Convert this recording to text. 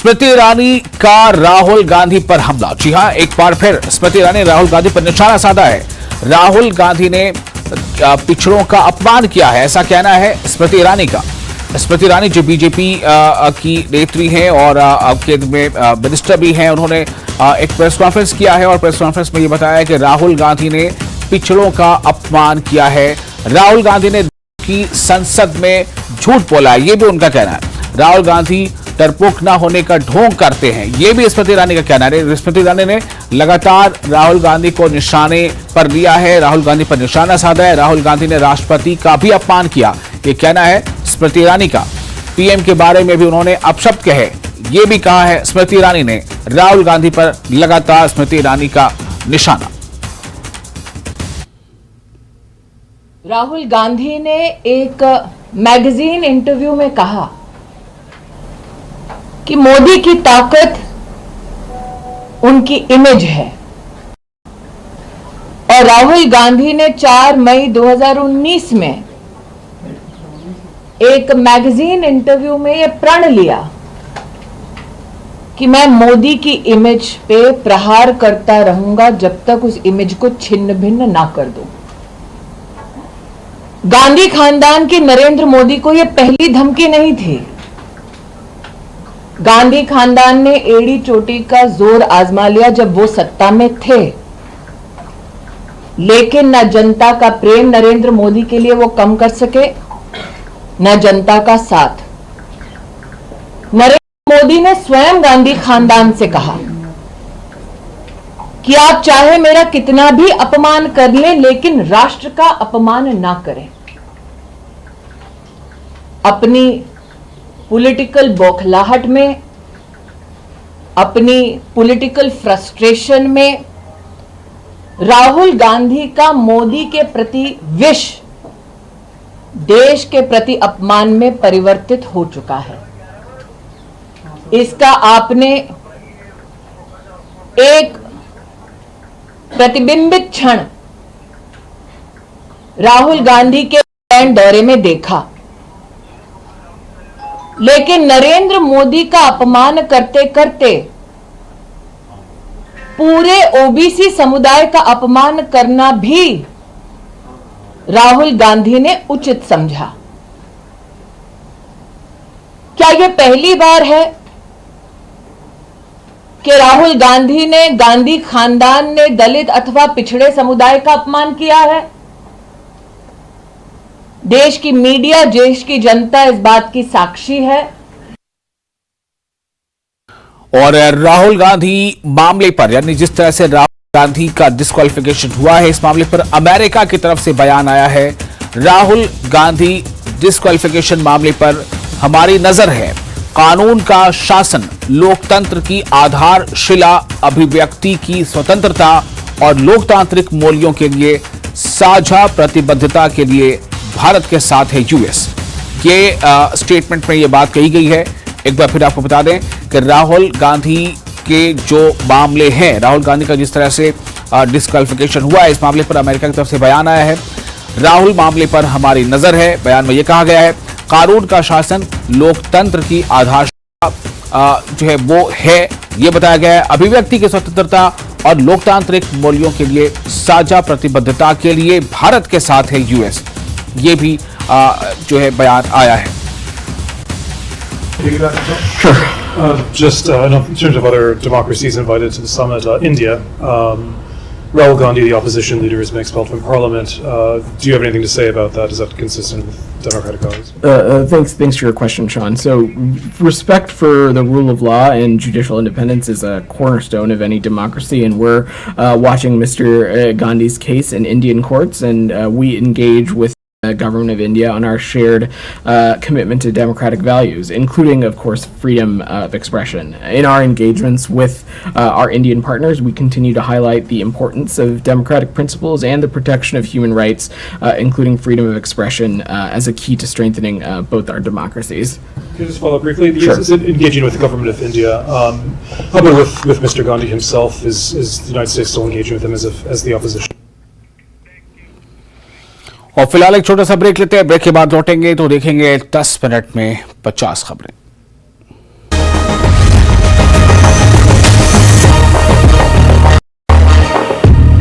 स्मृति ईरानी का राहुल गांधी पर हमला। जी हां, एक बार फिर स्मृति ईरानी ने राहुल गांधी पर निशाना साधा है। राहुल गांधी ने पिछड़ों का अपमान किया है, ऐसा कहना है स्मृति ईरानी का। स्मृति ईरानी जो बीजेपी की नेत्री हैं और केंद्र में मिनिस्टर भी हैं, उन्होंने एक प्रेस कॉन्फ्रेंस किया है और प्रेस कॉन्फ्रेंस में ये बताया है कि राहुल गांधी ने पिछड़ों का अपमान किया है। राहुल गांधी ने की संसद में झूठ बोला है, ये भी उनका कहना है। राहुल गांधी डरपोक न होने का ढोंग करते हैं, यह भी स्मृति ईरानी का कहना है। स्मृति ईरानी ने लगातार राहुल गांधी को निशाने पर लिया है, राहुल गांधी पर निशाना साधा है। राहुल गांधी ने राष्ट्रपति का भी अपमान किया, ये कहना है स्मृति ईरानी का। पीएम के बारे में भी उन्होंने अपशब्द कहे, ये भी कहा है स्मृति ईरानी ने। राहुल गांधी पर लगातार स्मृति ईरानी का निशाना। राहुल गांधी ने एक मैगजीन इंटरव्यू में कहा कि मोदी की ताकत उनकी इमेज है, और राहुल गांधी ने 4 मई 2019 में एक मैगजीन इंटरव्यू में यह प्रण लिया कि मैं मोदी की इमेज पे प्रहार करता रहूंगा जब तक उस इमेज को छिन्न भिन्न ना कर दूं। गांधी खानदान की नरेंद्र मोदी को यह पहली धमकी नहीं थी। गांधी खानदान ने एड़ी चोटी का जोर आजमा लिया जब वो सत्ता में थे, लेकिन न जनता का प्रेम नरेंद्र मोदी के लिए वो कम कर सके, न जनता का साथ। नरेंद्र मोदी ने स्वयं गांधी खानदान से कहा कि आप चाहे मेरा कितना भी अपमान कर लें, लेकिन राष्ट्र का अपमान ना करें। अपनी पॉलिटिकल बौखलाहट में, अपनी पॉलिटिकल फ्रस्ट्रेशन में राहुल गांधी का मोदी के प्रति विष देश के प्रति अपमान में परिवर्तित हो चुका है। इसका आपने एक प्रतिबिंबित क्षण राहुल गांधी के इंग्लैंड दौरे में देखा, लेकिन नरेंद्र मोदी का अपमान करते करते पूरे ओबीसी समुदाय का अपमान करना भी राहुल गांधी ने उचित समझा। क्या यह पहली बार है कि राहुल गांधी ने, गांधी खानदान ने दलित अथवा पिछड़े समुदाय का अपमान किया है? देश की मीडिया, देश की जनता इस बात की साक्षी है। और राहुल गांधी मामले पर, यानी जिस तरह से राहुल गांधी का डिस्क्वालिफिकेशन हुआ है, इस मामले पर अमेरिका की तरफ से बयान आया है। राहुल गांधी डिस्क्वालिफिकेशन मामले पर हमारी नजर है। कानून का शासन, लोकतंत्र की आधारशिला, अभिव्यक्ति की स्वतंत्रता और लोकतांत्रिक मूल्यों के लिए साझा प्रतिबद्धता के लिए भारत के साथ है यूएस। ये स्टेटमेंट में ये बात कही गई है। एक बार फिर आपको बता दें कि राहुल गांधी के जो मामले हैं, राहुल गांधी का जिस तरह से डिस्क्वालिफिकेशन हुआ है, इस मामले पर अमेरिका की तरफ से बयान आया है। राहुल मामले पर हमारी नजर है। बयान में यह कहा गया है, कानून का शासन, लोकतंत्र की आधारशिला जो है वो है, ये बताया गया है। अभिव्यक्ति की स्वतंत्रता और लोकतांत्रिक मूल्यों के लिए साझा प्रतिबद्धता के लिए भारत के साथ है यूएस, ये भी जो है बयान आया है। Sure. Just in terms of other democracies invited to the summit, India, Rahul Gandhi, the opposition leader, has been expelled from parliament. Do you have anything to say about that? Is that consistent with democratic values? Thanks for your question, Sean. So, respect for the rule of law and judicial independence is a cornerstone of any democracy, and we're watching Mr. Gandhi's case in Indian courts, and we engage with the government of India on our shared commitment to democratic values, including, of course, freedom of expression. In our engagements with our Indian partners, we continue to highlight the importance of democratic principles and the protection of human rights, including freedom of expression, as a key to strengthening both our democracies. Can I just follow up briefly? Sure. Is it engaging with the government of India? How about with Mr. Gandhi himself? Is the United States still engaging with him as the opposition? और फिलहाल एक छोटा सा break लेते हैं। Break के बाद लौटेंगे तो देखेंगे 10 मिनट में 50 खबरें।